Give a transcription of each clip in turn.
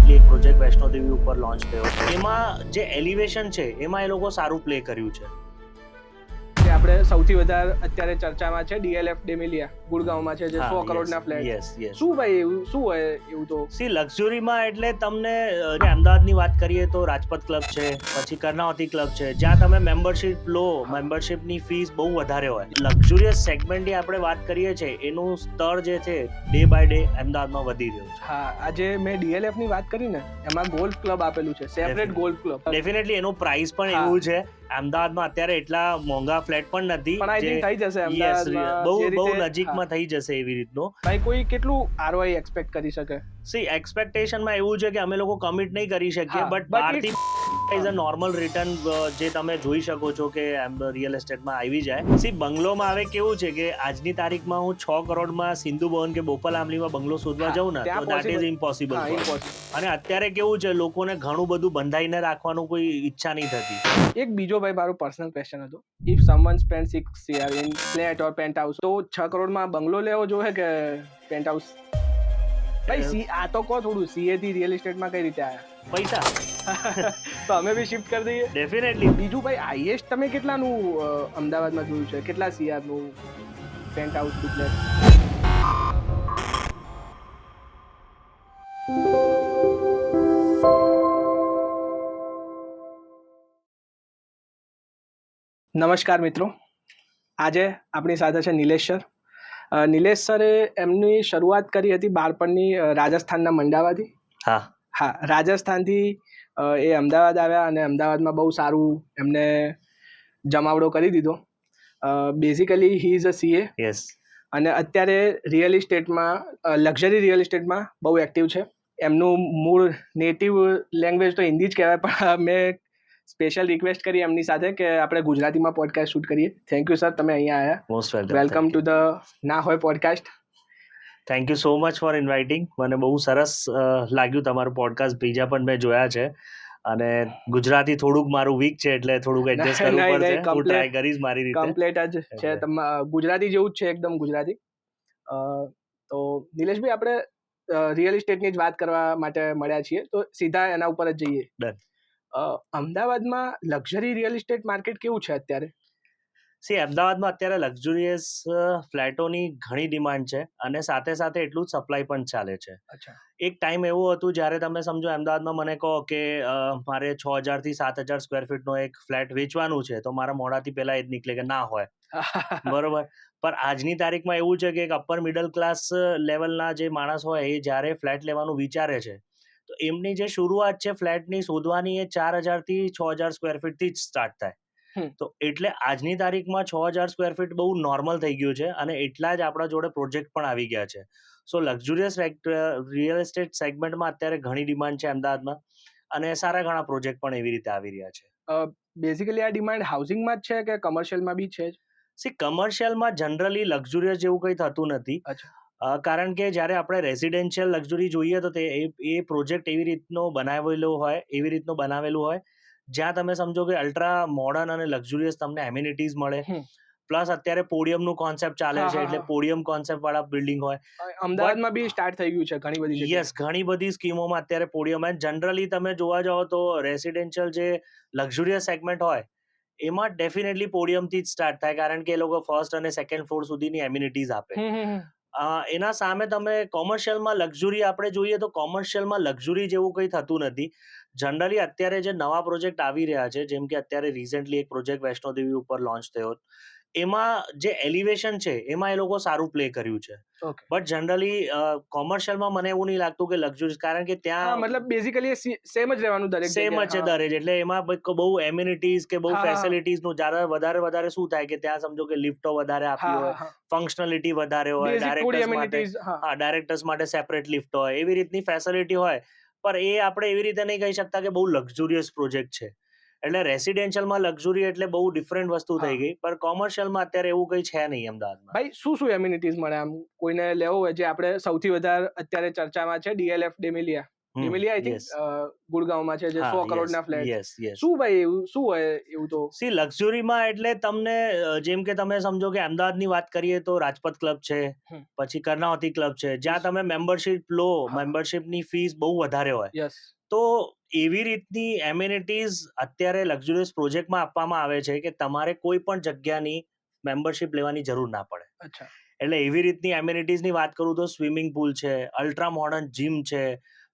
Recently એક project Vaishno Devi ઉપર launch થયો. એમાં જે એલિવેશન છે એમાં એ લોકો સારું પ્લે કર્યું છે. આપણે સૌથી વધારે અત્યારે ચર્ચામાં છે DLF ડેમિલિયા ગુડગાંવમાં છે, જે 100 કરોડના ફ્લેટ. યસ. શું ભાઈ એવું શું હોય એવું? તો સી લક્ઝરીમાં એટલે તમને અમદાવાદની વાત કરીએ તો રાજપથ ક્લબ છે, પછી કર્ણાવતી ક્લબ છે, જ્યાં તમે મેમ્બરશિપ લો, મેમ્બરશિપની ફીસ બહુ વધારે હોય. લક્ઝુરિયસ સેગમેન્ટની આપણે વાત કરીએ છીએ, એનું સ્તર જે છે ડે બાય ડે અમદાવાદમાં વધી રહ્યું છે. હા, આજે મેં DLF ની વાત કરી ને, એમાં ગોલ્ફ ક્લબ આપેલું છે, સેપરેટ ગોલ્ફ ક્લબ. ડેફિનેટલી એનું પ્રાઇસ પણ એવું છે. અમદાવાદમાં અત્યારે એટલા મોંઘા ફ્લેટ પણ નથી, પણ આઈ થિંક થઈ જશે અમદાવાદમાં, બહુ નજીકમાં થઈ જશે એવી રીતનું. ભાઈ કોઈ કેટલું ROI એક્સપેક્ટ કરી શકે? સી એક્સપેક્ટેશનમાં એવું છે કે અમે લોકો કમિટ નહીં કરી શકીએ, બટ બહારથી ઇઝ અ નોર્મલ રિટર્ન જે તમે જોઈ શકો છો કે રિયલ એસ્ટેટમાં આવી જાય. સી બંગલોમાં હવે કેવું છે કે આજની તારીખમાં હું 6 કરોડમાં સિંધુ ભવન કે બોપલ આમલીમાં બંગલો શોધવા જાઉં ને તો દેટ ઇઝ ઇમ્પોસિબલ. અને અત્યારે કેવું છે, લોકોને ઘણું બધું બંધાઈને રાખવાનું કોઈ ઈચ્છા નહીં થતી. એક બીજો ભાઈ મારો પર્સનલ ક્વેશ્ચન હતો, if someone spend 6 CR in flat or pant house, તો 6 કરોડમાં બંગલો લેવો જોઈએ કે પેન્ટ હાઉસ? ભાઈ આ તો કહો થોડું, CA થી રિયલ એસ્ટેટમાં કઈ રીતે આયા પૈસા? તો અમે બી શિફ્ટ કરી દઈએ. ડેફિનેટલી. બીજું ભાઈ, હાઈએસ્ટ તમે કેટલાનું અમદાવાદમાં જોયું છે? કેટલા CR નું પેન્ટ હાઉસ ફ્લેટ? નમસ્કાર મિત્રો, આજે આપણી સાથે છે નિલેશ સર. નિલેશ સરે એમની શરૂઆત કરી હતી બાળપણની રાજસ્થાનના મંડાવાથી. હા, રાજસ્થાનથી એ અમદાવાદ આવ્યા અને અમદાવાદમાં બહુ સારું એમને જમાવડો કરી દીધો. Basically he is a CA. Yes. અને અત્યારે રિયલ એસ્ટેટમાં, લક્ઝરી રિયલ એસ્ટેટમાં બહુ એક્ટિવ છે. એમનું મૂળ નેટિવ લેંગ્વેજ તો હિન્દી જ કહેવાય, પણ મેં સ્પેશિયલ રિક્વેસ્ટ કરી એમની સાથે કે આપણે ગુજરાતીમાં પોડકાસ્ટ શૂટ કરીએ. થેન્ક યુ સર, તમે અહીંયા આવ્યા. Most welcome. Welcome to the ના હોય podcast. Thank you so much for inviting. મને બહુ સરસ લાગ્યું તમારું પોડકાસ્ટ. બીજા પણ મેં જોયા છે અને ગુજરાતી થોડુંક મારું વીક છે, એટલે થોડુંક એડજસ્ટ કરવું પડશે. હું ટ્રાય કરીશ મારી રીતે. કમ્પ્લીટ જ છે, ગુજરાતી જેવું જ છે, એકદમ ગુજરાતી. તો નિલેશભાઈ, આપણે રિયલ એસ્ટેટની જ વાત કરવા માટે મળ્યા છીએ, તો સીધા એના ઉપર જ જઈએ. ડન. અમદાવાદમાં લક્ઝરી રિયલ એસ્ટેટ માર્કેટ કેવું છે અત્યારે? સી અમદાવાદમાં અત્યારે લક્ઝુરિયસ ફ્લેટોની ઘણી ડિમાન્ડ છે અને સાથે સાથે એટલું જ સપ્લાય પણ ચાલે છે. એક ટાઈમ એવું હતું જ્યારે તમે સમજો અમદાવાદમાં મને કહો કે મારે 6,000 થી 7,000 સ્ક્વેર ફીટનો એક ફ્લેટ વેચવાનું છે, તો મારા મોઢાથી પહેલા એ જ નીકળે કે ના હોય. બરોબર. પણ આજની તારીખમાં એવું છે કે એક અપર મિડલ ક્લાસ લેવલના જે માણસ હોય, એ જ્યારે ફ્લેટ લેવાનું વિચારે છે, તો એમની જે શરૂઆત છે ફ્લેટની શોધવાની, એ 4,000 થી 6,000 સ્ક્વેર ફીટથી જ સ્ટાર્ટ થાય. તો એટલે આજની તારીખમાં 6,000 સ્ક્વેર ફીટ બહુ નોર્મલ થઈ ગયું છે અને એટલા જ આપણા જોડે પ્રોજેક્ટ પણ આવી ગયા છે. સો લક્ઝુરિયસ રિયલ એસ્ટેટ સેગમેન્ટમાં અત્યારે ઘણી ડિમાન્ડ છે અમદાવાદમાં અને સારા ઘણા પ્રોજેક્ટ પણ એવી રીતે આવી રહ્યા છે. બેઝિકલી આ ડિમાન્ડ હાઉસિંગમાં જ છે કે કમર્શિયલમાં બી છે? સી કમર્શિયલમાં જનરલી લક્ઝુરિયસ જેવું કંઈ થતું નથી. કારણ કે જ્યારે આપણે રેસિડેન્શિયલ લક્ઝરી જોઈએ તો એ પ્રોજેક્ટ એવી રીતનો બનાવેલું હોય જ્યાં તમે સમજો કે અલ્ટ્રા મોડર્ન અને લક્ઝુરિયસ તમને એમ્યુનિટીઝ મળે. પ્લસ અત્યારે પોડિયમનું કોન્સેપ્ટ ચાલે છે, એટલે પોડિયમ કોન્સેપ્ટ વાળા બિલ્ડિંગ હોય. અમદાવાદમાં બી સ્ટાર્ટ થઈ ગયું છે ઘણી બધી. યસ, ઘણી બધી સ્કીમોમાં અત્યારે પોડિયમ. જનરલી તમે જોવા જાઓ તો રેસિડેન્શિયલ જે લક્ઝુરિયસ સેગમેન્ટ હોય એમાં ડેફિનેટલી પોડિયમથી જ સ્ટાર્ટ થાય, કારણ કે એ લોકો ફર્સ્ટ અને સેકન્ડ ફ્લોર સુધીની એમ્યુનિટીઝ આપે. એના સામે તમે કોમર્શિયલમાં લક્ઝરી આપણે જોઈએ તો કોમર્શિયલમાં લક્ઝરી જેવું કંઈ થતું નથી. જનરલી અત્યારે જે નવા પ્રોજેક્ટ આવી રહ્યા છે, જેમ કે અત્યારે રિસેન્ટલી એક પ્રોજેક્ટ વૈષ્ણોદેવી ઉપર લોન્ચ થયો, એમાં જે એલિવેશન છે એમાં એ લોકો સારું પ્લે કર્યું છે. બટ જનરલી કોમર્શિયલમાં મને એવું નહીં લાગતું કે લક્ઝરી, કારણ કે ત્યાં મતલબ બેઝિકલી સેમ જ રહેવાનું, દરેક સેમ જ છે દરેક. એટલે એમાં બહુ એમ્યુનિટીઝ કે બહુ ફેસિલિટીઝનું વધારે શું થાય કે ત્યાં સમજો કે લિફ્ટો વધારે આપી હોય, ફંક્શનાલિટી વધારે હોય, ડાયરેક્ટર્સ માટે સેપરેટ લિફ્ટ હોય, એવી રીતની ફેસિલિટી હોય. પણ એ આપણે એવી રીતે નહીં કહી શકતા કે બહુ લક્ઝુરિયસ પ્રોજેક્ટ છે. એટલે રેસિડેન્શિયલમાં લક્ઝરી એટલે બહુ ડિફરન્ટ વસ્તુ થઈ ગઈ, પણ કોમર્શિયલમાં અત્યારે એવું કંઈ છે નહીં અમદાવાદમાં. ભાઈ, શું એમ્યુનિટીઝ મળે આમ કોઈને લેવો હોય? જે આપણે સૌથી વધારે અત્યારે ચર્ચામાં છે DLF ડેમિલિયા ડિમેલી આઈ થિંક ગુડગાંવમાં છે, જે 100 કરોડના ફ્લેટ. Yes yes. શું ભાઈ એવું શું હોય એવું? તો સી લક્ઝરીમાં એટલે તમને જેમ કે તમે સમજો કે અમદાવાદની વાત કરીએ તો રાજપથ ક્લબ છે, પછી કર્ણાવતી ક્લબ છે, જ્યાં તમે મેમ્બરશિપ લો, મેમ્બરશિપની ફીસ બહુ વધારે હોય. તો એવી રીતની એમ્યુનિટીઝ અત્યારે લક્ઝુરિયસ પ્રોજેક્ટમાં આપવામાં આવે છે કે તમારે કોઈ પણ જગ્યાની મેમ્બરશિપ લેવાની જરૂર ના પડે. એટલે એવી રીતની એમ્યુનિટીઝની વાત કરું તો સ્વિમિંગ પુલ છે, અલ્ટ્રા મોડર્ન જીમ છે,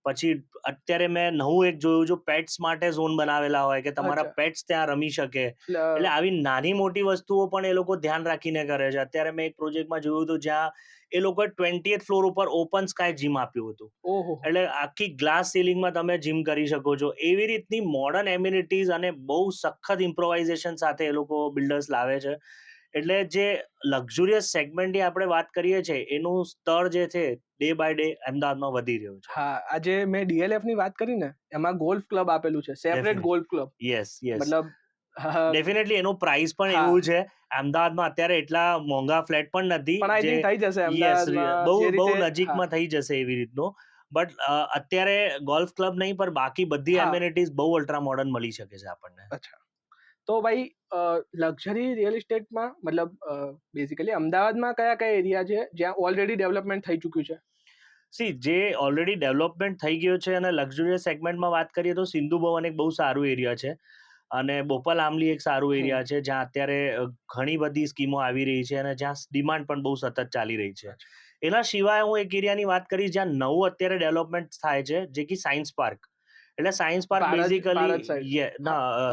પછી અત્યારે મેં નવું એક જોયું, જો પેટ્સ માટે ઝોન બનાવેલા હોય કે તમારા પેટ્સ ત્યાં રમી શકે. એટલે આવી નાની મોટી વસ્તુઓ પણ એ લોકો ધ્યાન રાખીને કરે છે. અત્યારે મેં એક પ્રોજેક્ટમાં જોયું હતું જ્યાં એ લોકોએ 20th ફ્લોર ઉપર ઓપન સ્કાય જીમ આપ્યું હતું. એટલે આખી ગ્લાસ સીલિંગમાં તમે જીમ કરી શકો છો. એવી રીતની મોડર્ન એમ્યુનિટીઝ અને બહુ સખત ઇમ્પ્રોવાઇઝેશન સાથે એ લોકો બિલ્ડર્સ લાવે છે. એટલે જે લક્ઝુરિયસ સેગમેન્ટની આપણે વાત કરીએ છીએ એનું સ્તર જે છે ડે બાય ડે અમદાવાદમાં વધી રહ્યું છે. હા, આજે મેં DLF ની વાત કરી ને, એમાં ગોલ્ફ ક્લબ આપેલું છે, separate golf club. Yes yes. મતલબ ડેફિનેટલી એનું પ્રાઇસ પણ એવું છે. અમદાવાદમાં અત્યારે એટલા મોંઘા ફ્લેટ પણ નથી, પણ આઈ થિંક થઈ જશે અમદાવાદમાં, બહુ નજીકમાં થઈ જશે એવી રીતનું. બટ અત્યારે ગોલ્ફ ક્લબ નહીં, પણ બાકી બધી એમ્યુનિટીઝ બહુ અલ્ટ્રા મોડર્ન મળી શકે છે આપણને. અચ્છા, તો ભાઈ લક્ઝરી રિયલ એસ્ટેટમાં મતલબ બેઝિકલી અમદાવાદમાં કયા કયા એરિયા છે જ્યાં ઓલરેડી ડેવલપમેન્ટ થઈ ચૂક્યું છે? સી, જે ઓલરેડી ડેવલપમેન્ટ થઈ ગયો છે અને લક્ઝુરિયસ સેગમેન્ટમાં વાત કરીએ તો સિંધુ ભવન એક બહુ સારું એરિયા છે, અને બોપલ આમલી એક સારું એરિયા છે જ્યાં અત્યારે ઘણી બધી સ્કીમો આવી રહી છે અને જ્યાં ડિમાન્ડ પણ બહુ સતત ચાલી રહી છે. એના સિવાય હું એક એરિયાની વાત કરીશ જ્યાં નવું અત્યારે ડેવલપમેન્ટ થાય છે, જે કે સાયન્સ પાર્ક. એટલે સાયન્સ પાર્ક બેઝિકલી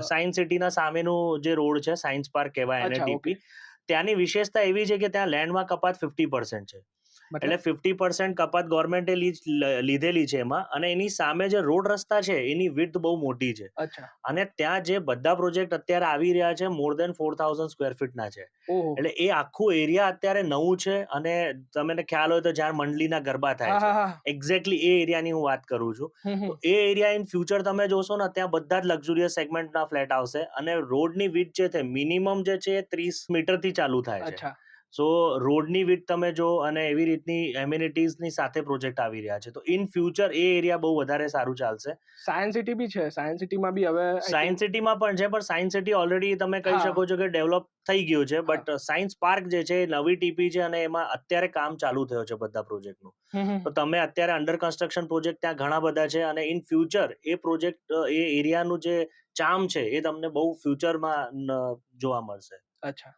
સાયન્સ સિટીના સામેનું જે રોડ છે, સાયન્સ પાર્ક કહેવાય એને, ટીપી. ત્યાંની વિશેષતા એવી છે કે ત્યાં લેન્ડમાં કપાત 50% છે. એટલે 50% કપાત ગવર્મેન્ટે લીધેલી છે એમાં, અને એની સામે જે રોડ રસ્તા છે એની વિડ્થ બહુ મોટી છે. અને ત્યાં જે બધા પ્રોજેક્ટ અત્યારે આવી રહ્યા છે મોર દેન 4000 સ્ક્વેર ફીટના છે. એટલે એ આખું એરિયા અત્યારે નવું છે. અને તમને ખ્યાલ હોય તો જ્યાં મંડલીના ગરબા થાય છે, એક્ઝેક્ટલી એ એરિયાની હું વાત કરું છું. તો એ એરિયા ઇન ફ્યુચર તમે જોશો ને, ત્યાં બધા જ લક્ઝુરિયસ સેગમેન્ટના ફ્લેટ આવશે, અને રોડની વિડ્થ જે છે મિનિમમ જે છે 30 મીટરથી ચાલુ થાય છે. સો રોડની વિડ્થ તમે જો, અને એવી રીતની એમ્યુનિટીઝની સાથે પ્રોજેક્ટ આવી રહ્યા છે, તો ઇન ફ્યુચર એ એરિયા બહુ વધારે સારું ચાલશે. સાયન્સ સિટી બી છે, સાયન્સ સિટીમાં બી હવે સાયન્સ સિટીમાં પણ છે, પણ સાયન્સ સિટી ઓલરેડી તમે કહી શકો છો કે ડેવલપ થઈ ગયું છે. બટ સાયન્સ પાર્ક જે છે નવી ટીપી છે, અને એમાં અત્યારે કામ ચાલુ થયો છે બધા પ્રોજેક્ટનું. તો તમે અત્યારે અંડર કન્સ્ટ્રક્શન પ્રોજેક્ટ ત્યાં ઘણા બધા છે, અને ઇન ફ્યુચર એ પ્રોજેક્ટ, એ એરિયાનું જે ચાર્મ છે એ તમને બહુ ફ્યુચરમાં જોવા મળશે. અચ્છા,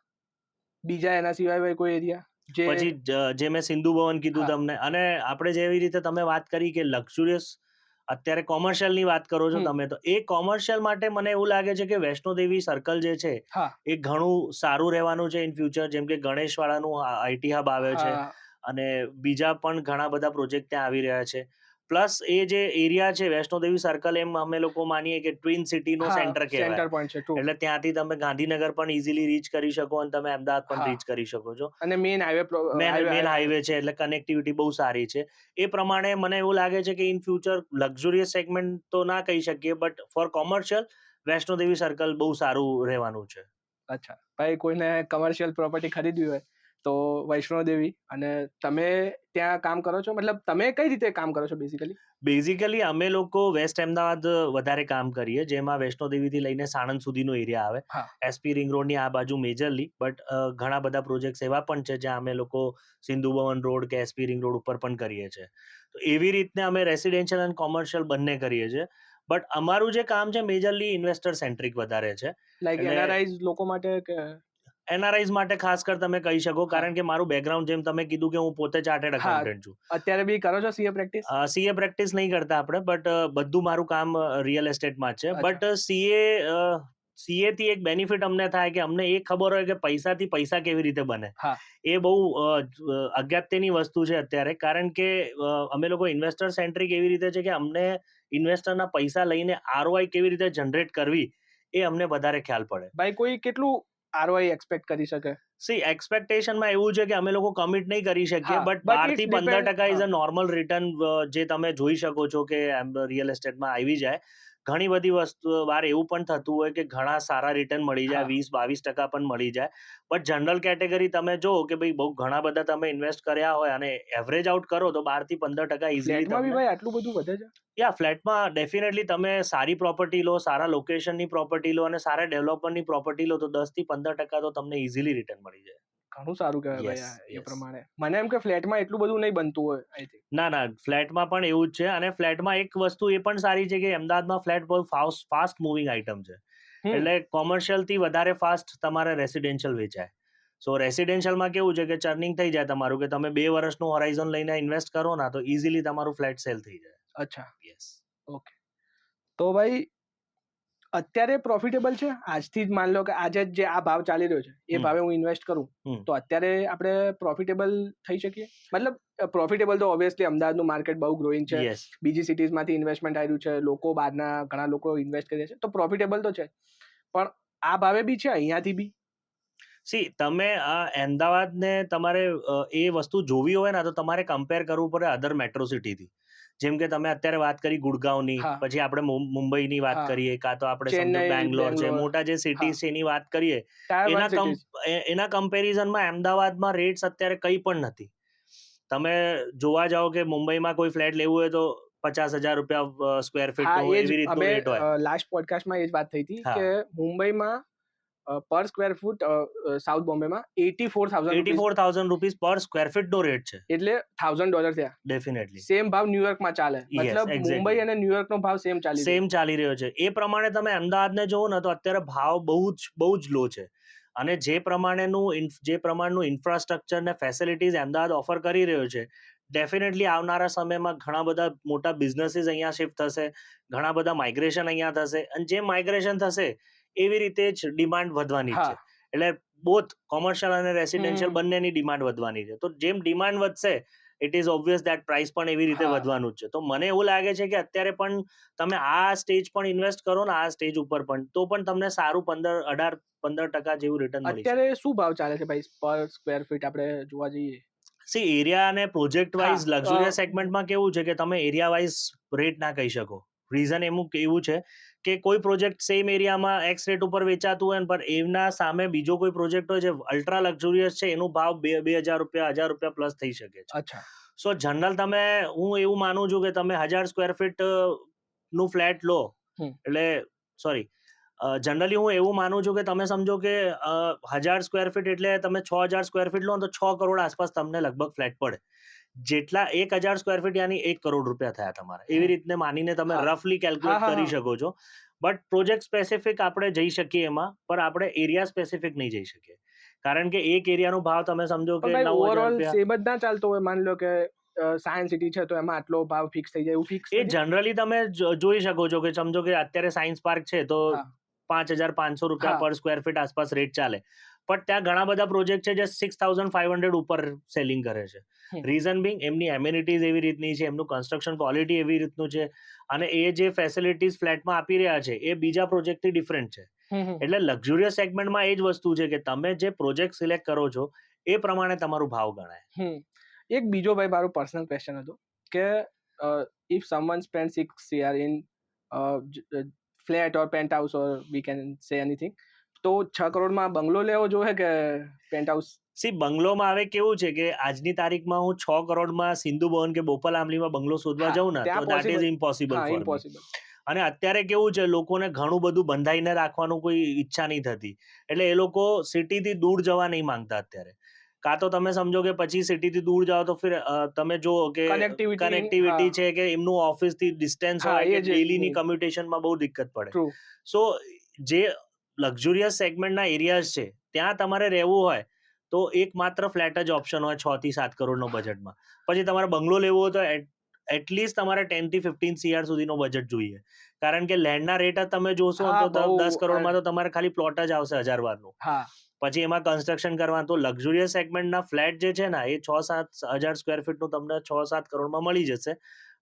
બીજા એના સિવાય કોઈ એરિયા? પછી જે મેં સિંધુ ભવન કીધું તમને, અને આપણે જેવી રીતે તમે વાત કરી કે લક્ઝુરિયસ અત્યારે કોમર્શિયલની વાત કરો છો તમે, તો એ કોમર્શિયલ માટે મને એવું લાગે છે કે વૈષ્ણોદેવી સર્કલ જે છે એ ઘણું સારું રહેવાનું છે ઇન ફ્યુચર. જેમ કે ગણેશવાડાનું આઈટી હબ આવે છે, અને બીજા પણ ઘણા બધા પ્રોજેક્ટ ત્યાં આવી રહ્યા છે. પ્લસ એ જે એરિયા છે વૈષ્ણોદેવી સર્કલ, એમ અમે લોકો માનીએ કે ટ્વિન સિટીનો સેન્ટર કહેવાય. એટલે ત્યાંથી તમે ગાંધીનગર પણ ઇઝીલી રીચ કરી શકો, અને તમે અમદાવાદ પણ રીચ કરી શકો છો. અને મેઇન હાઈવે છે, એટલે કનેક્ટિવિટી બહુ સારી છે. એ પ્રમાણે મને એવું લાગે છે કે ઇન ફ્યુચર લક્ઝુરિયસ સેગમેન્ટ તો ના કહી શકીએ, but for commercial Vaishnodevi circle બહુ સારું રહેવાનું છે. અચ્છા ભાઈ, કોઈને કમર્શિયલ પ્રોપર્ટી ખરીદવી હોય તો વૈષ્ણોદેવી, અને તમે ત્યાં કામ કરો છો, મતલબ તમે કઈ રીતે કામ કરો છો બેઝિકલી અમે લોકો વેસ્ટ અમદાવાદ વધારે કામ કરીએ, જેમાં વૈષ્ણોદેવીથી લઈને સાણંદ સુધીનો એરિયા આવે. SP રિંગ રોડની આ બાજુ મેજરલી, બટ ઘણા બધા પ્રોજેક્ટ્સ એવા પણ છે જ્યાં અમે લોકો સિંધુ ભવન રોડ કે SP રિંગ રોડ ઉપર પણ કરીએ છીએ. તો એવી રીતને અમે રેસિડેન્શિયલ અને કોમર્શિયલ બંને કરીએ છીએ. બટ અમારું જે કામ છે મેજરલી ઇન્વેસ્ટર સેન્ટ્રિક વધારે છે. લાઈક એનઆરઆઈઝ લોકો માટે કે એનઆરઆઈઝ માટે ખાસ કર તમે કહી શકો, કારણ કે મારું બેકગ્રાઉન્ડ, જેમ તમે કીધું કે હું પોતે ચાર્ટર્ડ એકાઉન્ટન્ટ છું. અત્યારે બી કરો છો સીએ પ્રેક્ટિસ? સીએ પ્રેક્ટિસ નહીં કરતા આપણે, બટ બધું મારું કામ રિયલ એસ્ટેટમાં જ છે. બટ સીએ થી એક બેનિફિટ અમને થાય કે અમને એ ખબર હોય કે પૈસાથી પૈસા કેવી રીતે બને. એ બહુ અગત્યની વસ્તુ છે અત્યારે, કારણ કે અમે લોકો ઇન્વેસ્ટર સેન્ટ્રિક એવી રીતે છે કે અમને ઇન્વેસ્ટરના પૈસા લઈને ROI કેવી રીતે જનરેટ કરવી એ અમને વધારે ખ્યાલ પડે. ભાઈ, કોઈ કેટલું ROI એક્સપેક્ટ કરી શકે? સી, એક્સપેક્ટેશનમાં એવું છે કે અમે લોકો કમિટ નહીં કરી શકીએ, બટ 12 થી 15% ઇઝ અ નોર્મલ રિટર્ન જે તમે જોઈ શકો છો કે રિયલ એસ્ટેટમાં આવી જાય. ઘણી બધી વસ્તુ વાર એવું પણ થતું હોય કે ઘણા સારા રિટર્ન મળી જાય, 20-22% પણ મળી જાય. બટ જનરલ કેટેગરી તમે જો કે ભાઈ બહુ ઘણા બધા તમે ઇન્વેસ્ટ કર્યા હોય અને એવરેજ આઉટ કરો તો 12-15% ઇઝીલી તમને ભાઈ આટલું બધું વધે છે? યા ફ્લેટમાં ડેફિનેટલી તમે સારી પ્રોપર્ટી લો, સારા લોકેશનની પ્રોપર્ટી લો અને સારા ડેવલપરની પ્રોપર્ટી લો તો 10-15% તો તમને ઇઝીલી રિટર્ન મળી જાય. ઘણું સારું કહેવાય ભાઈ એ પ્રમાણે. મને એમ કે ફ્લેટમાં એટલું બધું નહીં બનતું હોય આઈ થિંક. ના ફ્લેટમાં પણ એવું જ છે. અને ફ્લેટમાં એક વસ્તુ એ પણ સારી છે કે અમદાવાદમાં ફ્લેટ બહુ ફાસ્ટ મૂવિંગ આઇટમ છે. એટલે કોમર્શિયલ થી વધારે ફાસ્ટ તમારે રેસિડેન્શિયલ વેચાય. સો રેસિડેન્શિયલમાં કેવું છે કે ચર્નિંગ થઈ જાય તમારું, કે તમે 2 વર્ષનું હોરાઇઝન લઈને ઇન્વેસ્ટ કરો ના તો ઇઝીલી તમારું ફ્લેટ સેલ થઈ જાય. અચ્છા, યસ, ઓકે. તો ભાઈ અત્યારે પ્રોફિટેબલ છે? આજથી જ માન લો કે આજે જે આ ભાવ ચાલી રહ્યો છે એ ભાવે હું ઇન્વેસ્ટ કરું તો અત્યારે આપણે પ્રોફિટેબલ થઈ શકીએ? મતલબ પ્રોફિટેબલ તો ઓબ્વિયસલી અમદાવાદનું માર્કેટ બહુ ગ્રોઈંગ છે, બીજી સિટીઝમાંથી ઇન્વેસ્ટમેન્ટ આવ્યું છે, લોકો બહારના ઘણા લોકો ઇન્વેસ્ટ કરે છે, તો પ્રોફિટેબલ તો છે. પણ આ ભાવે બી છે અહીંયાથી બી? તમે આ અમદાવાદને તમારે એ વસ્તુ જોવી હોય ને તો તમારે કમ્પેર કરવું પડે અધર મેટ્રો સિટીથી. જેમ કે તમે અત્યારે વાત કરી ગુડગાંવની, પછી આપણે મુંબઈની વાત કરીએ, કાં તો આપણે સમજો બેંગ્લોર છે, મોટા જે સિટીઝ છે એની વાત કરીએ, એના કમ્પેરિઝનમાં અમદાવાદમાં રેટ્સ અત્યારે કંઈ પણ નથી. તમે જોવા જાઓ કે મુંબઈમાં કોઈ ફ્લેટ લેવું હોય તો 50,000 રૂપિયા સ્ક્વેર ફીટ એવી રીતનો રેટ હોય. લાસ્ટ પોડકાસ્ટમાં એ જ વાત થઈ હતી કે મુંબઈમાં પર સ્ક્વેર ફૂટ સાઉથ બોમ્બેમાં 84,000 રૂપીસ પર સ્ક્વેર ફીટ નો રેટ છે. એટલે $1,000 થયા. ડેફિનેટલી સેમ ભાવ ન્યુયોર્કમાં ચાલે, મતલબ મુંબઈ અને ન્યુયોર્કનો ભાવ સેમ ચાલી રહ્યો છે. એ પ્રમાણે તમે અમદાવાદને જોવો ને તો અત્યારે ભાવ બહુ જ લો છે. અને જે પ્રમાણનું ઇન્ફ્રાસ્ટ્રક્ચર ને ફેસિલિટીઝ અમદાવાદ ઓફર કરી રહ્યો છે, ડેફિનેટલી આવનારા સમયમાં ઘણા બધા મોટા બિઝનેસીસ અહીંયા શિફ્ટ થશે, ઘણા બધા માઇગ્રેશન અહીંયા થશે, અને જેમ માઇગ્રેશન થશે એવી રીતે જ ડિમાન્ડ વધવાની છે. એટલે બોથ કોમર્શિયલ અને રેસિડેન્શિયલ બંનેની ડિમાન્ડ વધવાની છે. તો જેમ ડિમાન્ડ વધશે it is obvious that price પણ એવી રીતે વધવાનું જ છે. તો મને એવું લાગે છે કે અત્યારે પણ તમે આ સ્ટેજ પણ ઇન્વેસ્ટ કરો ને, આ સ્ટેજ ઉપર પણ, તો પણ તમને સારું 18-15% જેવું રિટર્ન મળી શકે. અત્યારે શું ભાવ ચાલે છે ભાઈ પર સ્ક્વેર ફીટ આપણે જોવા જઈએ? એરિયા અને પ્રોજેક્ટ વાઇઝ લક્ઝુરિયસ સેગમેન્ટમાં કેવું છે કે તમે એરિયા વાઇઝ રેટ ના કહી શકો. રીઝન એવું છે કે કોઈ પ્રોજેક્ટ સેમ એરિયામાં એક્સ રેટ ઉપર વેચાતું હોય પણ એના સામે બીજો કોઈ પ્રોજેક્ટ હોય જે અલ્ટ્રા લક્ઝુરિયસ છે, એનો ભાવ 2,000 રૂપિયા, 1,000 રૂપિયા પ્લસ થઈ શકે છે. અચ્છા. સો જનરલ હું એવું માનું છું કે તમે 1,000 સ્ક્વેર ફીટ નું ફ્લેટ લો, એટલે જનરલી હું એવું માનું છું કે તમે સમજો કે 1,000 સ્ક્વેર ફીટ એટલે તમે 6,000 સ્ક્વેર ફીટ લો તો 6 કરોડ આસપાસ તમને લગભગ ફ્લેટ પડે. જેટલા 1,000 સ્ક્વેર ફીટ યાની 1 કરોડ રૂપિયા થયા તમારા. એવી રીતને માનીને તમે રફલી કેલ્ક્યુલેટ કરી શકો છો. બટ પ્રોજેક્ટ સ્પેસિફિક આપણે જઈ શકીએ એમાં, પણ આપણે એરિયા સ્પેસિફિક નહીં જઈ શકીએ. કારણ કે એક એરિયાનો ભાવ તમે સમજો કે 9,000 રૂપિયા સેમ જ ના ચાલતો હોય. માની લો કે સાયન્સ સિટી છે તો એમાં આટલો ભાવ ફિક્સ થઈ જાય, એવું ફિક્સ? એ જનરલી તમે જોઈ શકો છો કે સમજો કે અત્યારે સાયન્સ પાર્ક છે તો 5,500 રૂપિયા પર સ્ક્વેર ફીટ આસપાસ રેટ ચાલે. પણ ત્યાં ઘણા બધા પ્રોજેક્ટ છે જે 6,500 ઉપર સેલિંગ કરે છે. રીઝન બિંગ એમની એમ્યુનિટીઝ એવી રીતની છે, એમનું કન્સ્ટ્રક્શન ક્વોલિટી એવી રીતનું છે, અને એ જે ફેસિલિટીઝ ફ્લેટમાં આપી રહ્યા છે એ બીજા પ્રોજેક્ટથી ડિફરન્ટ છે. એટલે લક્ઝુરિયસ સેગમેન્ટમાં એ જ વસ્તુ છે કે તમે જે પ્રોજેક્ટ સિલેક્ટ કરો છો એ પ્રમાણે તમારું ભાવ ગણાય. એક બીજો ભાઈ મારો પર્સનલ ક્વેશ્ચન હતો કે if someone spend 6 CR in flat or pant house or we can say anything, તો 6 કરોડમાં બંગલો લેવો જોઈએ કે પેન્ટ હાઉસ? બંગલોમાં હવે કેવું છે કે આજની તારીખમાં હું 6 કરોડમાં સિંધુ ભવન કે બોપલ આમલીમાં બંગલો શોધવા જાઉં ને તો that is impossible for me. અને અત્યારે કેવું છે, લોકોને ઘણું બધું બંધાઈને રાખવાનું કોઈ ઈચ્છા નહીં થતી, એટલે એ લોકો સિટીથી દૂર જવા નહીં માંગતા અત્યારે. કાં તો તમે સમજો કે પછી સિટીથી દૂર જાઓ તો ફિર તમે જુઓ કે કનેક્ટિવિટી છે કે એમનું ઓફિસથી ડિસ્ટન્સ હોય કે ડેલીની કમ્યુટેશનમાં બહુ દિક્કત પડે. સો જે લક્ઝુરિયસ સેગમેન્ટના એરિયાઝ છે ત્યાં તમારે રહેવું હોય તો એક માત્ર ફ્લેટ જ ઓપ્શન હોય 6 થી 7 કરોડનો બજેટમાં. પછી તમારે બંગલો લેવો હોય તો એટલીસ્ટ તમારે 10 થી 15 CR સુધીનો બજેટ જોઈએ. કારણ કે લેન્ડના રેટ જ તમે જોશો તો 10 કરોડમાં તો તમારે ખાલી પ્લોટ જ આવશે 1,000 વારનું. પછી એમાં કન્સ્ટ્રક્શન કરવા, તો લક્ઝુરિયસ સેગમેન્ટના ફ્લેટ જે છે ને એ 6-7 સ્ક્વેર ફીટનું તમને 6-7 કરોડમાં મળી જશે.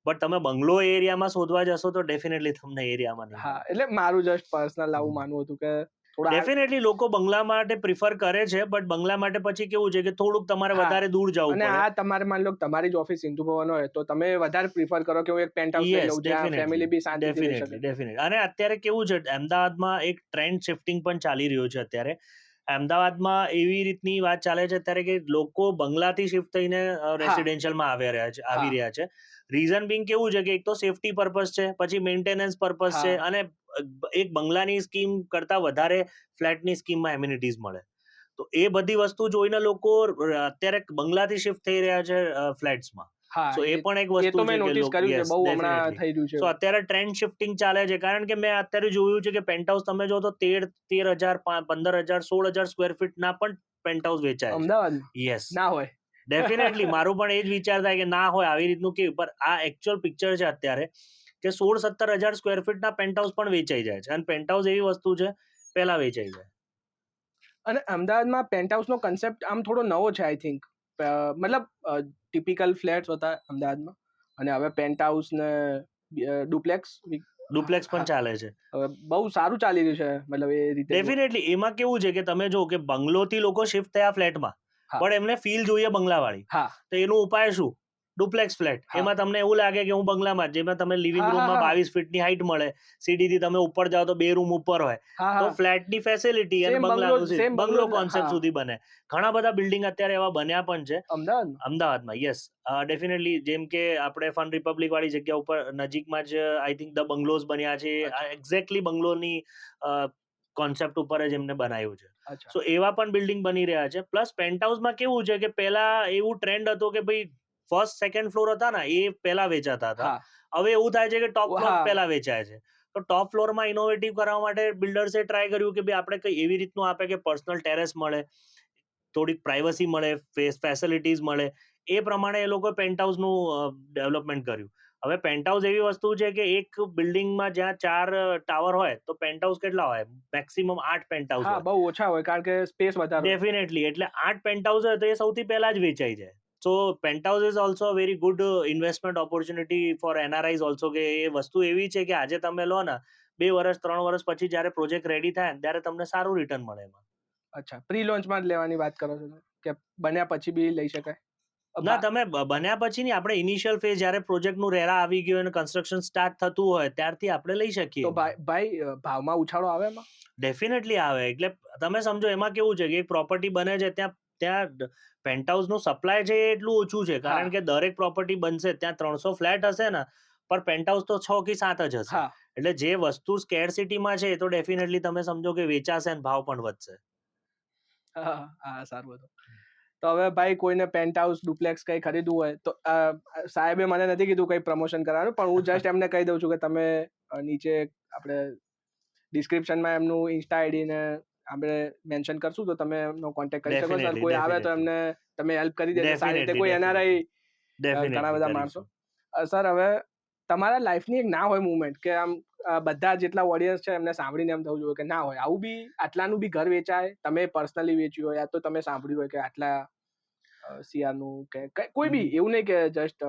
બટ તમે બંગલો એરિયામાં શોધવા જશો તો ડેફિનેટલી તમને એરિયામાં નહીં. એટલે મારું જસ્ટ પર્સનલ આવું માનવું હતું કે ડેફિનેટલી લોકો બંગલા માટે પ્રિફર કરે છે, બટ બંગલા માટે પછી કેવું છે કે થોડુંક તમારે વધારે દૂર જવું પડે. અને આ તમારે માની લો તમારી જ ઓફિસ સિંધુ ભવન હોય તો તમે વધારે પ્રિફર કરો કે હું એક પેન્ટ હાઉસ લઈ લઉં જ્યાં ફેમિલી બી શાંતિથી રહી શકે. ડેફિનેટલી. અને અત્યારે કેવું છે, અમદાવાદમાં એક ટ્રેન્ડ શિફ્ટિંગ પણ ચાલી રહ્યું છે અત્યારે. અમદાવાદમાં એવી રીતની વાત ચાલે છે અત્યારે કે લોકો બંગલાથી શિફ્ટ થઈને રેસિડેન્શિયલમાં આવી રહ્યા છે. રીઝન બિંગ કેવું છે કે એક તો સેફટી પર્પઝ છે, પછી મેન્ટેનન્સ પર્પઝ છે, અને એક બંગલાની સ્કીમ કરતા વધારે ફ્લેટની સ્કીમમાં એમ્યુનિટીઝ મળે. તો એ બધી વસ્તુ જોઈને લોકો અત્યારે બંગલાથી શિફ્ટ થઈ રહ્યા છે ફ્લેટ્સમાં. સો એ પણ એક વસ્તુ છે કે અત્યારે ટ્રેન્ડ શિફ્ટિંગ ચાલે છે, કારણ કે મેં અત્યારે જોયું છે કે પેન્ટહાઉસ તમે જો તો 13,000 15,000 16,000 સ્ક્વેર ફીટ ના પણ પેન્ટહાઉસ વેચાય અમદાવાદ. યસ, ના હોય. ડેફિનેટલી. મારું પણ એ જ વિચાર થાય કે ના હોય આવી રીતનું, કે પર આ એકચ્યુઅલ પિક્ચર છે અત્યારે કે 16-17,000 સ્ક્વેર ફીટ ના પેન્ટહાઉસ પણ વેચાઈ જાય છે. અને પેન્ટહાઉસ એવી વસ્તુ છે પહેલા વેચાઈ જાય. અને અમદાવાદમાં પેન્ટહાઉસ નો કન્સેપ્ટ આમ થોડો નવો છે આઈ થિંક. મતલબ ટિપિકલ ફ્લેટ્સ હતા અમદાવાદમાં, અને હવે પેન્ટહાઉસ ને ડુપ્લેક્સ પણ ચાલે છે. બહુ સારું ચાલી રહ્યું છે, મતલબ એ રીતે. ડેફિનેટલી. એમાં કેવું છે કે તમે જો કે બંગલોથી લોકો શિફ્ટ થયા ફ્લેટમાં, પણ એમને ફીલ જોઈએ બંગલાવાળી. તો એનો ઉપાય શું? Duplex flat. એમાં તમને એવું લાગે કે હું બંગલામાં, જેમાં તમે લિવિંગ રૂમમાં 22 ફીટની હાઈટ મળે, સીડીથી તમે ઉપર જાઓ તો 2 રૂમ ઉપર હોય, તો ફ્લેટની ફેસિલિટી અને બંગલો કોન્સેપ્ટ સુધી બને. ઘણા બધા બિલ્ડિંગ અત્યારે એવા બન્યા પણ છે અમદાવાદમાં. Yes, definitely. જેમ કે આપણે ફન રિપબ્લિક વાળી જગ્યા ઉપર નજીકમાં જ આઈ થિંક ધ બંગલોઝ બન્યા છે. એક્ઝેક્ટલી બંગલોની કોન્સેપ્ટ ઉપર જ એમને બનાવ્યું છે. સો એવા પણ બિલ્ડિંગ બની રહ્યા છે. પ્લસ પેન્ટહાઉસમાં કેવું છે કે પહેલા એવું ટ્રેન્ડ હતો કે ભાઈ ફર્સ્ટ સેકન્ડ ફ્લોર હતા ને એ પહેલા વેચાતા હતા. હવે એવું થાય છે કે ટોપ ફ્લોર પહેલા વેચાય છે. તો ટોપ ફ્લોરમાં ઇનોવેટિવ કરવા માટે બિલ્ડર્સે ટ્રાય કર્યું કે ભાઈ આપણે કંઈ એવી રીતનું આપે કે પર્સનલ ટેરેસ મળે, થોડીક પ્રાઇવસી મળે, ફેસિલિટીઝ મળે. એ પ્રમાણે એ લોકોએ પેન્ટહાઉસનું ડેવલપમેન્ટ કર્યું. હવે પેન્ટહાઉસ એવી વસ્તુ છે કે એક બિલ્ડિંગમાં જ્યાં 4 ટાવર હોય તો પેન્ટહાઉસ કેટલા હોય? મેક્સિમમ 8 પેન્ટહાઉસ હોય. બહુ ઓછા હોય કારણ કે સ્પેસ વધારે. ડેફિનેટલી. એટલે 8 પેન્ટહાઉસ હોય તો એ સૌથી પહેલા જ વેચાઈ જાય. So penthouse is also very good investment opportunity for NRIs also. કે એ વસ્તુ એવી છે કે આજે તમે લો ને 2 વર્ષ 3 વર્ષ પછી જ્યારે પ્રોજેક્ટ રેડી થાય ને ત્યારે તમને સારું રિટર્ન મળે એમાં. અચ્છા, પ્રી લોન્ચમાં જ લેવાની વાત કરો છો કે બન્યા પછી બી લઈ શકાય? ના, તમે બન્યા પછી નહીં, આપણે ઇનિશિયલ ફેઝ જ્યારે પ્રોજેક્ટનું રેરા આવી ગયું અને કન્સ્ટ્રક્શન સ્ટાર્ટ થતું હોય ત્યારથી આપણે લઈ શકીએ. તો ભાઈ ભાવમાં ઉછાળો આવે એમાં? ડેફિનેટલી આવે. એટલે તમે સમજો એમાં કેવું છે કે એક પ્રોપર્ટી બને છે ત્યાં પેન્ટહાઉસનું સપ્લાય છે એટલું ઓછું છે, કારણ કે દરેક પ્રોપર્ટી બનશે ત્યાં 300 ફ્લેટ હશે ને, પર પેન્ટહાઉસ તો 6 કે 7 જ હશે. એટલે જે વસ્તુ સ્કેરસિટીમાં છે એ તો ડેફિનેટલી તમે સમજો કે વેચાશે અને ભાવ પણ વધશે. હા, સારું હતું. તો હવે ભાઈ કોઈને પેન્ટહાઉસ ડુપ્લેક્સ કંઈ ખરીદવું હોય તો સાહેબે મને નથી કીધું કંઈ પ્રમોશન કરવાનું, પણ હું જસ્ટ એમને કહી દઉં છું કે તમે નીચે આપણે ડિસ્ક્રિપ્શનમાં એમનું ઇન્સ્ટા આઈડી ને આપણે મેન્શન કરશું તો તમે એમનો કોન્ટેક્ટ કરી શકો. સર કોઈ આવે તો એમને તમે હેલ્પ કરી દેજો સારી રીતે. કોઈ એનઆરઆઈ ઘણા બધા માણસો. સર હવે તમારા લાઈફની એક ના હોય મુવમેન્ટ કે આમ બધા જેટલા ઓડિયન્સ છે એમને સાંભળીને એમ થવું જોઈએ કે ના હોય આવું બી, આટલાનું બી ઘર વેચાય, તમે પર્સનલી વેચ્યું હોય યા તો તમે સાંભળ્યું હોય કે આટલા સીઆરનું કે કોઈ બી એવું નહીં કે જસ્ટ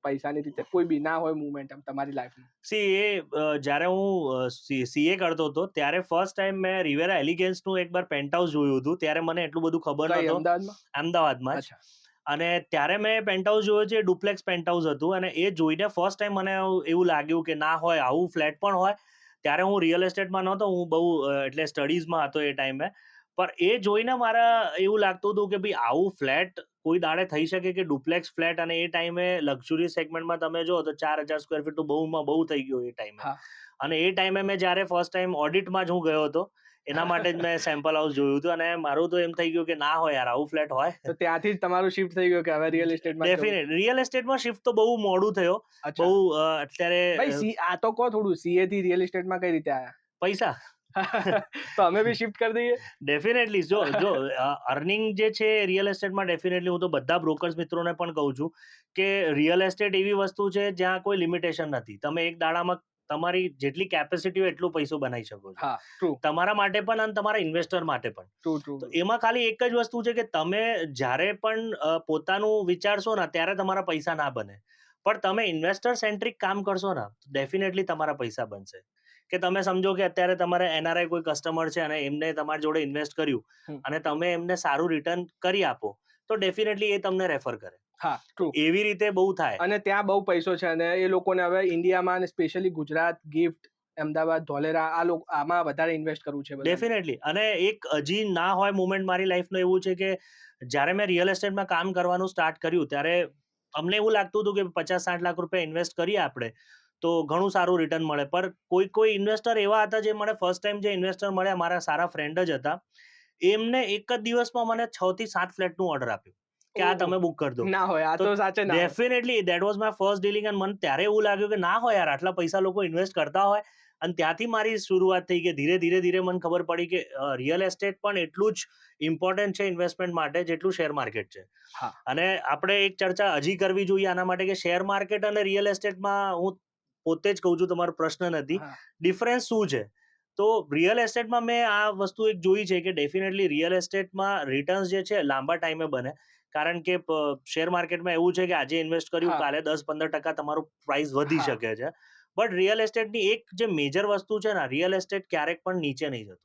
પૈસાની રીતે, કોઈ બી ના હોય મુવમેન્ટ એમ તમારી લાઈફમાં? જ્યારે હું સીએ કરતો હતો ત્યારે ફર્સ્ટ ટાઈમ મેં રિવેરા એલિગન્સનું એકવાર પેન્ટહાઉસ જોયું હતું. ત્યારે મને એટલું બધું ખબર નહોતું. અમદાવાદમાં જ. અને ત્યારે મેં પેન્ટહાઉસ જોયો છે, ડુપ્લેક્સ પેન્ટહાઉસ હતું. અને એ જોઈને ફર્સ્ટ ટાઈમ મને એવું લાગ્યું કે ના હોય આવું ફ્લેટ પણ હોય. ત્યારે હું રિયલ એસ્ટેટમાં નહોતો, હું બહુ એટલે સ્ટડીઝમાં હતો એ ટાઈમે. પણ એ જોઈને મારા એવું લાગતું હતું કે ભાઈ આવું ફ્લેટ કોઈ દાડે થઈ શકે કે ડુપ્લેક્સ ફ્લેટ. અને એ ટાઈમે લક્ઝુરી સેગમેન્ટમાં તમે જો તો 4,000 સ્ક્વેર ફીટ તો બહુ થઈ ગયું એ ટાઈમે. અને એ ટાઈમે મેં જ્યારે ફર્સ્ટ ટાઈમ ઓડિટમાં જ હું ગયો હતો, એના માટે જ મેં સેમ્પલ હાઉસ જોયું હતું. અને મારું તો એમ થઈ ગયું કે ના હોય યાર આવું ફ્લેટ હોય. તો ત્યાંથી જ તમારું શિફ્ટ થઈ ગયું કે હવે રિયલ એસ્ટેટમાં? ડેફિનેટ. રિયલ એસ્ટેટમાં શિફ્ટ તો બહુ મોડું થયો. બહુ અત્યારે ભાઈ આ તો કહો થોડું, સીએ થી રિયલ એસ્ટેટમાં કઈ રીતે આયા? પૈસા. તો અમે બી શિફ્ટ કરી દઈએ. ડેફિનેટલી. જો અર્નિંગ જે છે રિયલ એસ્ટેટમાં, ડેફિનેટલી હું તો બધા બ્રોકર્સ મિત્રોને પણ કહું છું કે રિયલ એસ્ટેટ એવી વસ્તુ છે જ્યાં કોઈ લિમિટેશન નથી. તમે એક દાડામાં તમારી જેટલી કેપેસિટી હોય એટલું પૈસો બનાવી શકો છો, તમારા માટે પણ અને તમારા ઇન્વેસ્ટર માટે પણ. તો એમાં ખાલી એક જ વસ્તુ છે કે તમે જ્યારે પણ પોતાનું વિચારશો ને ત્યારે તમારા પૈસા ના બને, પણ તમે ઇન્વેસ્ટર સેન્ટ્રિક કામ કરશો ને ડેફિનેટલી તમારા પૈસા બનશે. કે તમે સમજો કે અત્યારે તમારે એનઆરઆઈ કોઈ કસ્ટમર છે અને એમને તમારી જોડે ઇન્વેસ્ટ કર્યું અને તમે એમને સારું રિટર્ન કરી આપો તો ડેફિનેટલી એ તમને રેફર કરે. હા, ટ્રુ. એવી રીતે બહુ થાય અને ત્યાં બહુ પૈસો છે અને એ લોકોને હવે ઇન્ડિયામાં અને સ્પેશિયલી ગુજરાત, ગિફ્ટ, અમદાવાદ, ધોલેરા આમાં વધારે ઇન્વેસ્ટ કરવું છે. ડેફિનેટલી. અને એક હજી ના હોય મુમેન્ટ મારી લાઈફનું એવું છે કે જ્યારે મેં રિયલ એસ્ટેટમાં કામ કરવાનું સ્ટાર્ટ કર્યું ત્યારે અમને એવું લાગતું હતું કે 50-60 લાખ રૂપિયા ઇન્વેસ્ટ કરીએ આપણે તો ઘણું સારું રિટર્ન મળે. પર કોઈ ઇન્વેસ્ટર એવા હતા જે મને ફર્સ્ટ ટાઈમ જે ઇન્વેસ્ટર મળ્યા મારા સારા ફ્રેન્ડ જ હતા, એમને એક જ દિવસમાં મને 6 થી 7 ફ્લેટનું ઓર્ડર આપ્યું કે આ તમે બુક કરી દો. ના હોય, આ તો સાચે ના. Definitely that was my first dealing અને મને ત્યારે એવું લાગ્યું કે ના હોય યાર, આટલા પૈસા લોકો ઇન્વેસ્ટ કરતા હોય. અને ત્યાંથી મારી શરૂઆત થઈ કે ધીરે ધીરે મને ખબર પડી કે રિયલ એસ્ટેટ પણ એટલું જ ઇમ્પોર્ટન્ટ છે ઇન્વેસ્ટમેન્ટ માટે જેટલું શેર માર્કેટ છે. અને આપણે એક ચર્ચા હજી કરવી જોઈએ આના માટે કે શેર માર્કેટ અને રિયલ એસ્ટેટમાં હું પોતે જ કહું છું, તમારો પ્રશ્ન નથી, ડિફરન્સ શું છે. તો રિયલ એસ્ટેટમાં મેં આ વસ્તુ એક જોઈ છે કે ડેફિનેટલી રિયલ એસ્ટેટમાં રિટર્ન્સ જે છે લાંબા ટાઈમે બને. કારણ કે શેર માર્કેટમાં એવું છે કે આજે ઇન્વેસ્ટ કર્યું કાલે 10-15% તમારું પ્રાઇસ વધી શકે છે. બટ રિયલ એસ્ટેટની એક જે મેજર વસ્તુ છે ને, રિયલ એસ્ટેટ ક્યારેક પણ નીચે નહીં જતું.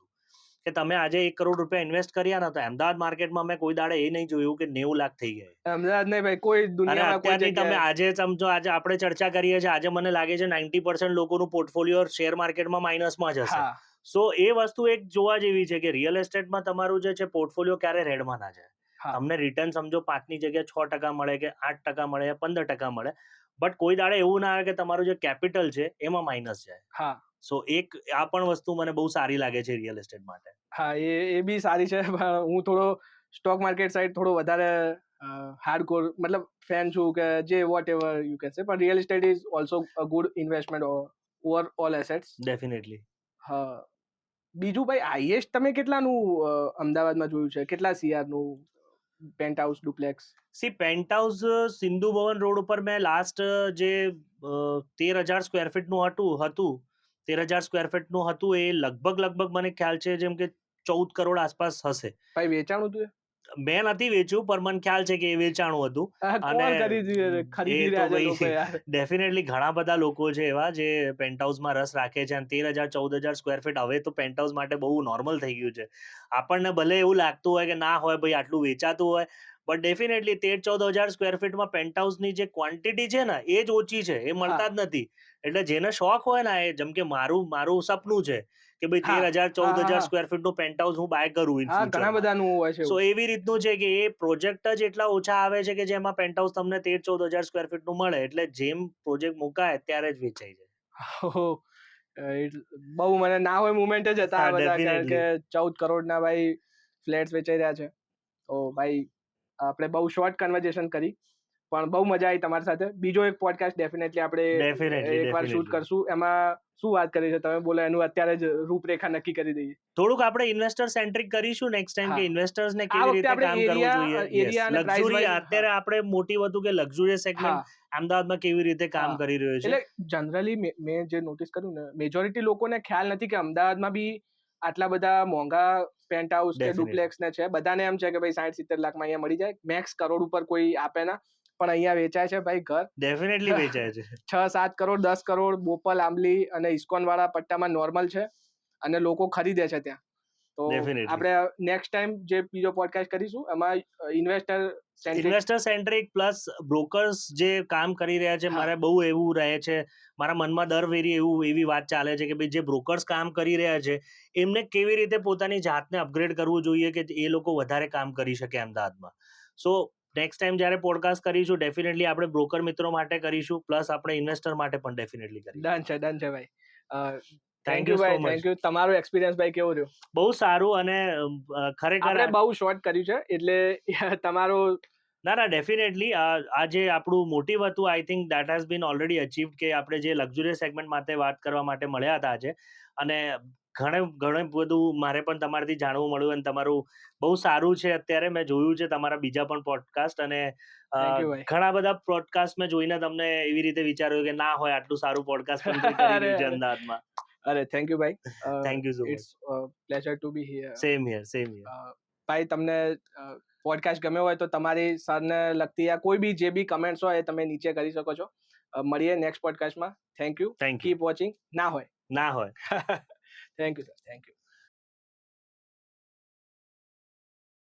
કે તમે આજે 1 કરોડ રૂપિયા ઇન્વેસ્ટ કર્યા ને તો અમદાવાદ માર્કેટમાં મેં કોઈ દાડે એ નહીં જોયું કે 90 લાખ થઈ ગયા. અમદાવાદ નહીં ભાઈ, કોઈ દુનિયામાં કોઈ જગ્યાએ તમે આજે સમજો, આજે આપણે ચર્ચા કરીએ છીએ, આજે મને લાગે છે 90% લોકોનું પોર્ટફોલિયો શેર માર્કેટમાં માઇનસમાં જ હશે. સો એ વસ્તુ એક જોવા જેવી છે કે રિયલ એસ્ટેટમાં તમારું જે છે પોર્ટફોલિયો ક્યારે રેડમાં ના જાય. તમને રિટર્ન સમજો 5 ની જગ્યાએ 6% મળે કે 8% મળે કે 15% મળે, બટ કોઈ દાડે એવું ના આવે કે તમારું જે કેપિટલ છે એમાં માઇનસ જાય. સો એક આ પણ વસ્તુ મને બહુ સારી લાગે છે રિયલ એસ્ટેટ માટે. હા, એ બી સારી છે. પણ હું થોડો સ્ટોક માર્કેટ સાઈડ થોડો વધારે હાર્ડકોર મતલબ ફેન છું કે જે vote ever you can say, પણ real estate is also a good investment over all assets. Definitely. હા. બીજું ભાઈ, હાઈએસ્ટ તમે કેટલાનું અમદાવાદમાં જોયું છે? કેટલા CR નું પેન્ટહાઉસ ડુપ્લેક્સ? પેન્ટહાઉસ સિંધુ ભવન રોડ ઉપર મેં લાસ્ટ જે 13,000 સ્ક્વેર ફીટનું હતું 13,000 સ્ક્વેર ફીટનું હતું, એ લગભગ મને ખ્યાલ છે જેમ કે 14 કરોડ આસપાસ હશે. ભાઈ વેચાણું હતું? મેં નથી વેચ્યું, પણ મને ખ્યાલ છે કે એ વેચાણું હતું. ડેફિનેટલી ઘણા બધા લોકો છે એવા જે પેન્ટહાઉસમાં રસ રાખે છે. અને 13,000-14,000 સ્ક્વેર ફીટ હવે તો પેન્ટહાઉસ માટે બહુ નોર્મલ થઈ ગયું છે. આપણને ભલે એવું લાગતું હોય કે ના હોય ભાઈ આટલું વેચાતું હોય, બટ ડેફિનેટલી 13,000-14,000 સ્ક્વેર ફીટમાં પેન્ટહાઉસની જે ક્વોન્ટિટી છે ને એ જ ઓછી છે, એ મળતા જ નથી. એટલે જેને શોખ હોય ને, એ જેમ કે મારું સપનું છે કે ભાઈ 13,000-14,000 સ્ક્વેર ફીટનું પેન્ટહાઉસ હું બાય કરું ઇન ફ્યુચર. ઘણા બધાનું હોય છે. સો એવી રીતનું છે કે એ પ્રોજેક્ટ જ એટલા ઓછા આવે છે કે જેમાં પેન્ટહાઉસ તમને 13,000-14,000 સ્ક્વેર ફીટનું મળે, એટલે જેમ પ્રોજેક્ટ મુકાય ત્યારે જ વેચાઈ જાય. બહુ મને ના હોય મુમેન્ટ જ હતા બધા કે 14 કરોડના ભાઈ ફ્લેટ્સ વેચાઈ રહ્યા છે. તો ભાઈ આપણે બહુ શોર્ટ કન્વર્ઝેશન કરી, પણ બહુ મજા આવી તમારી સાથે. બીજો એક પોડકાસ્ટ ડેફિનેટલી આપણે એકવાર શૂટ કરશું. એમાં શું વાત કરી છે તમે બોલો, એનું અત્યારે જ રૂપરેખા નક્કી કરી દઈએ. થોડુંક આપણે ઇન્વેસ્ટર સેન્ટ્રિક કરીશું નેક્સ્ટ ટાઈમ કે ઇન્વેસ્ટર્સને કેવી રીતે કામ કરવું જોઈએ. લક્ઝરી અત્યારે આપણે મોટી હતું કે લક્ઝુરિયસ સેગમેન્ટ અમદાવાદમાં કેવી રીતે કામ કરી રહ્યો છે. એટલે જનરલી મેં જે નોટિસ કર્યું ને, મેજોરિટી લોકોને ખ્યાલ નથી કે અમદાવાદમાં બી આટલા બધા મોંઘા પેન્ટહાઉસ કે ડુપ્લેક્સ ને છે. બધાને એમ છે કે ભાઈ 60-70 લાખમાં અહીંયા મળી જાય, મેક્સ કરોડ ઉપર કોઈ આપે ના. પણ અહીંયા વેચાય છે ભાઈ ઘર. ડેફિનેટલી વેચાય છે. 6-7 કરોડ, 10 કરોડ બોપલ, આંબલી અને ઇસ્કોન વાળા પટ્ટામાં નોર્મલ છે અને લોકો ખરીદે છે ત્યાં. તો આપણે નેક્સ્ટ ટાઈમ જે બીજો પોડકાસ્ટ કરીશું એમાં ઇન્વેસ્ટર સેન્ટ્રિક પ્લસ બ્રોકર્સ જે કામ કરી રહ્યા છે. મારે બહુ એવું રહે છે, મારા મનમાં દર વેરી એવી વાત ચાલે છે કે ભાઈ જે બ્રોકર્સ કામ કરી રહ્યા છે એમને કેવી રીતે પોતાની જાતને અપગ્રેડ કરવું જોઈએ કે એ લોકો વધારે કામ કરી શકે અમદાવાદમાં. સો નેક્સ્ટ ટાઈમ જ્યારે પોડકાસ્ટ કરીશું ડેફિનેટલી આપણે બ્રોકર મિત્રો માટે કરીશું, પ્લસ આપણે ઇન્વેસ્ટર માટે પણ ડેફિનેટલી કરીશું. ડન છે ભાઈ. થેન્ક યુ ભાઈ, થેન્ક યુ. તમારો એક્સપિરિયન્સ ભાઈ કેવો રહ્યો? બહુ સારું. અને ખરેખર આપણે બહુ શોર્ટ કર્યું છે એટલે તમારો ના ડેફિનેટલી આ જે આપણું મોટિવ હતું, I think that has been already achieved કે આપણે જે લક્ઝુરિયસ સેગમેન્ટ માટે વાત કરવા માટે મળ્યા હતા આજે. અને ઘણું બધું મારે પણ તમારાથી જાણવું મળ્યું અને તમારું બહુ સારું છે. અત્યારે મેં જોયું છે તમારા બીજા પણ પોડકાસ્ટ અને ઘણા બધા પોડકાસ્ટ મેં જોઈને તમને એવી રીતે વિચાર્યું કે ના હોય આટલું સારું પોડકાસ્ટ પણ કરી રહ્યું છે અમદાવાદમાં. અરે થેન્ક યુ ભાઈ. Thank you so much. It's pleasure to be here. Same here. ભાઈ તમને પોડકાસ્ટ ગમ્યો હોય તો તમારી સરને લગતી યા કોઈ બી જે બી કમેન્ટ્સ હોય એ તમે નીચે કરી શકો છો. મળીએ નેક્સ્ટ પોડકાસ્ટમાં. Thank you. Keep watching. ના હોય. ના હોય. Thank you sir, thank you.